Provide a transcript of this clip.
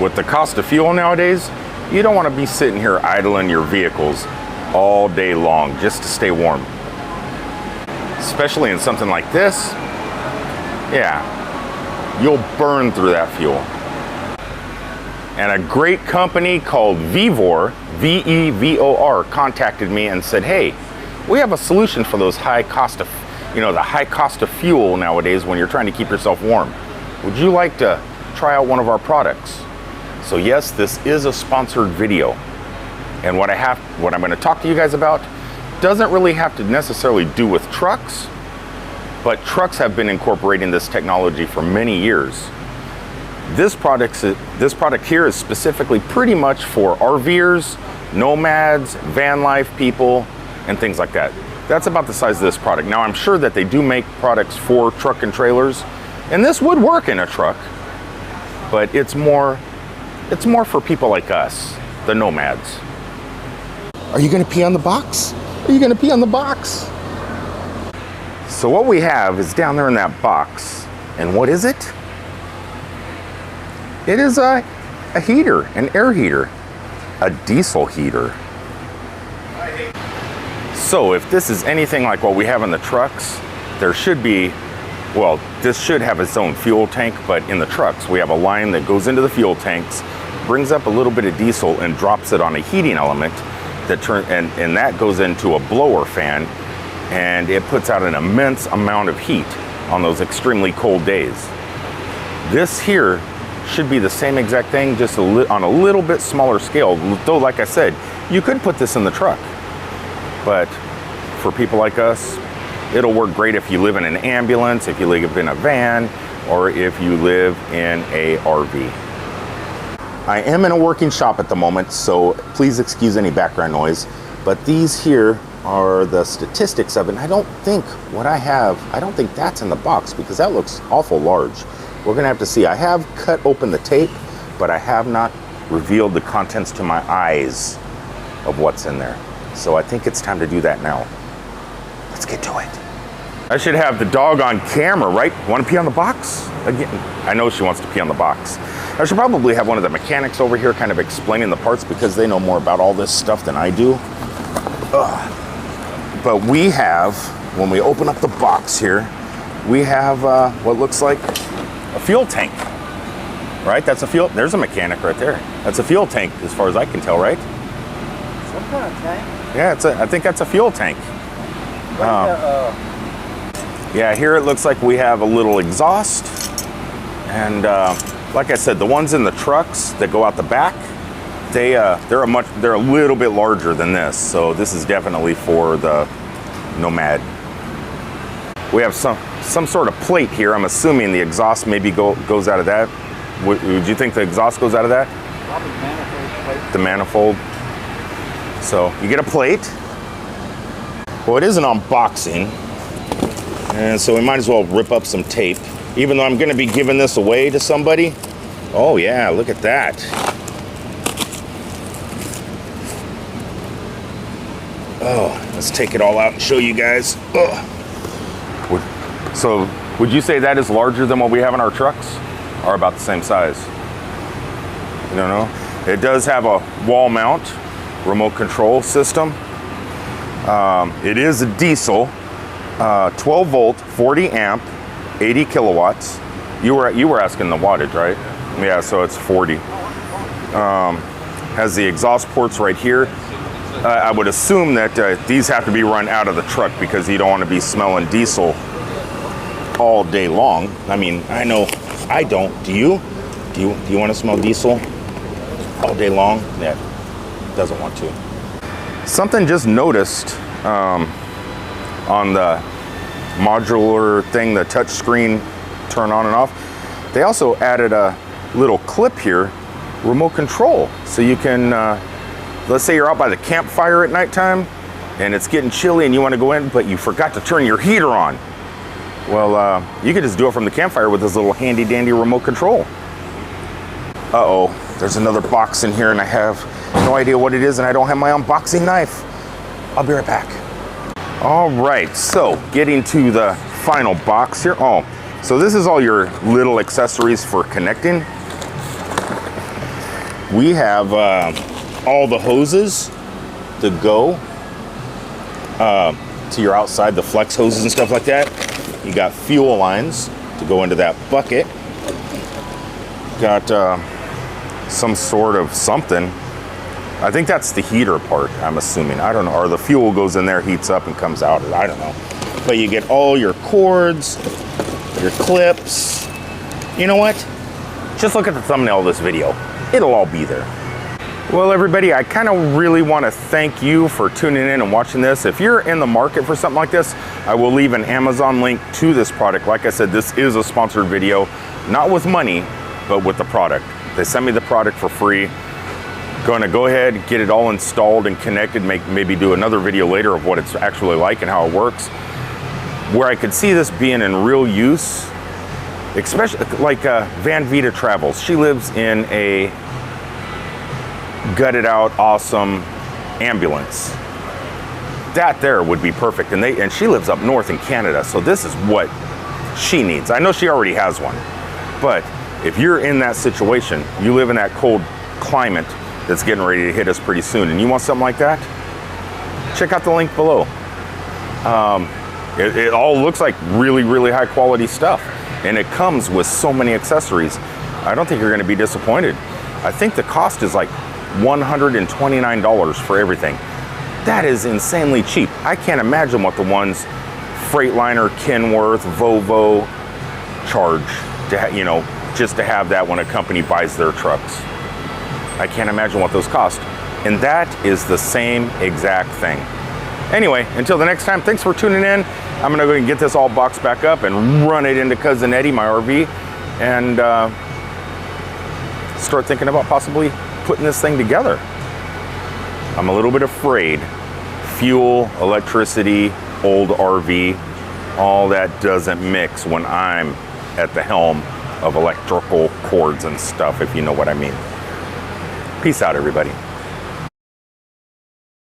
With the cost of fuel nowadays, you don't want to be sitting here idling your vehicles all day long just to stay warm. Especially in something like this, yeah, you'll burn through that fuel. And a great company called Vevor, V-E-V-O-R, contacted me and said, hey, we have a solution for those high cost of, the high cost of fuel nowadays when you're trying to keep yourself warm. Would you like to try out one of our products? So yes, this is a sponsored video. And what I'm going to talk to you guys about doesn't really have to necessarily do with trucks, but trucks have been incorporating this technology for many years. This product here is specifically pretty much for RVers, nomads, van life people, and things like that. That's about the size of this product. Now, I'm sure that they do make products for truck and trailers, and this would work in a truck, but it's more for people like us, the nomads. Are you gonna pee on the box? Are you gonna pee on the box? So what we have is down there in that box, and what is it? It is a heater, an air heater, a diesel heater. So if this is anything like what we have in the trucks, there should be, well, this should have its own fuel tank, but in the trucks, we have a line that goes into the fuel tanks, brings up a little bit of diesel and drops it on a heating element that and that goes into a blower fan, and it puts out an immense amount of heat on those extremely cold days. This here should be the same exact thing, just on a little bit smaller scale. Though, like I said, you could put this in the truck, but for people like us, it'll work great if you live in an ambulance, if you live in a van, or if you live in a RV. I am in a working shop at the moment, so please excuse any background noise, but these here are the statistics of it. And I don't think that's in the box because that looks awful large. We're gonna have to see. I have cut open the tape, but I have not revealed the contents to my eyes of what's in there. So I think it's time to do that now. Let's get to it. I should have the dog on camera, right? Want to pee on the box? Again, I know she wants to pee on the box. I should probably have one of the mechanics over here kind of explaining the parts because they know more about all this stuff than I do. But we have, when we open up the box here, we have what looks like a fuel tank, right? That's a fuel, there's a mechanic right there. That's a fuel tank as far as I can tell, right? Some kind of tank? Yeah, I think that's a fuel tank. Yeah, here it looks like we have a little exhaust. And like I said, the ones in the trucks that go out the back, they're a little bit larger than this. So this is definitely for the nomad. We have some sort of plate here. I'm assuming the exhaust maybe goes out of that. Would you think the exhaust goes out of that? Probably manifold plate. The manifold. So you get a plate. Well, it is an unboxing, and so we might as well rip up some tape, even though I'm going to be giving this away to somebody. Oh yeah, look at that. Oh, let's take it all out and show you guys. Oh. So would you say that is larger than what we have in our trucks, or about the same size? You don't know? It does have a wall mount remote control system. It is a diesel, 12 volt, 40 amp, 80 kilowatts. You were asking the wattage, right? Yeah, so it's 40. Has the exhaust ports right here. I would assume that these have to be run out of the truck because you don't want to be smelling diesel all day long. I mean, I know I don't. Do you? Do you want to smell diesel all day long? Yeah, doesn't want to. Something just noticed on the modular thing, the touch screen turn on and off. They also added a little clip here, remote control, so you can let's say you're out by the campfire at nighttime and it's getting chilly and you want to go in, but you forgot to turn your heater on. Well, you could just do it from the campfire with this little handy dandy remote control. Uh-oh, there's another box in here and I have no idea what it is and I don't have my unboxing knife. I'll be right back. All right, so getting to the final box here. Oh, so this is all your little accessories for connecting. We have all the hoses to go to your outside, the flex hoses and stuff like that. You got fuel lines to go into that bucket. Got some sort of something. I think that's the heater part, I'm assuming. I don't know. Or the fuel goes in there, heats up, and comes out. I don't know. But you get all your cords, your clips. You know what? Just look at the thumbnail of this video. It'll all be there. Well, everybody, I kind of really want to thank you for tuning in and watching this. If you're in the market for something like this, I will leave an Amazon link to this product. Like I said, this is a sponsored video, not with money, but with the product. They sent me the product for free. Going to go ahead, get it all installed and connected, maybe do another video later of what it's actually like and how it works. Where I could see this being in real use, especially like Van Vita Travels. She lives in a gutted out, awesome ambulance. That there would be perfect. And she lives up north in Canada, so this is what she needs. I know she already has one, but if you're in that situation, you live in that cold climate that's getting ready to hit us pretty soon, and you want something like that, check out the link below. It all looks like really, really high quality stuff, and it comes with so many accessories. I don't think you're going to be disappointed. I think the cost is like $129 for everything. That is insanely cheap. I can't imagine what the ones Freightliner, Kenworth, Volvo charge to just to have that when a company buys their trucks. I can't imagine what those cost. And that is the same exact thing. Anyway, until the next time, thanks for tuning in. I'm gonna go and get this all boxed back up and run it into Cousin Eddie, my RV, and start thinking about possibly putting this thing together. I'm a little bit afraid. Fuel, electricity, old RV, all that doesn't mix when I'm at the helm of electrical cords and stuff, if you know what I mean. Peace out, everybody.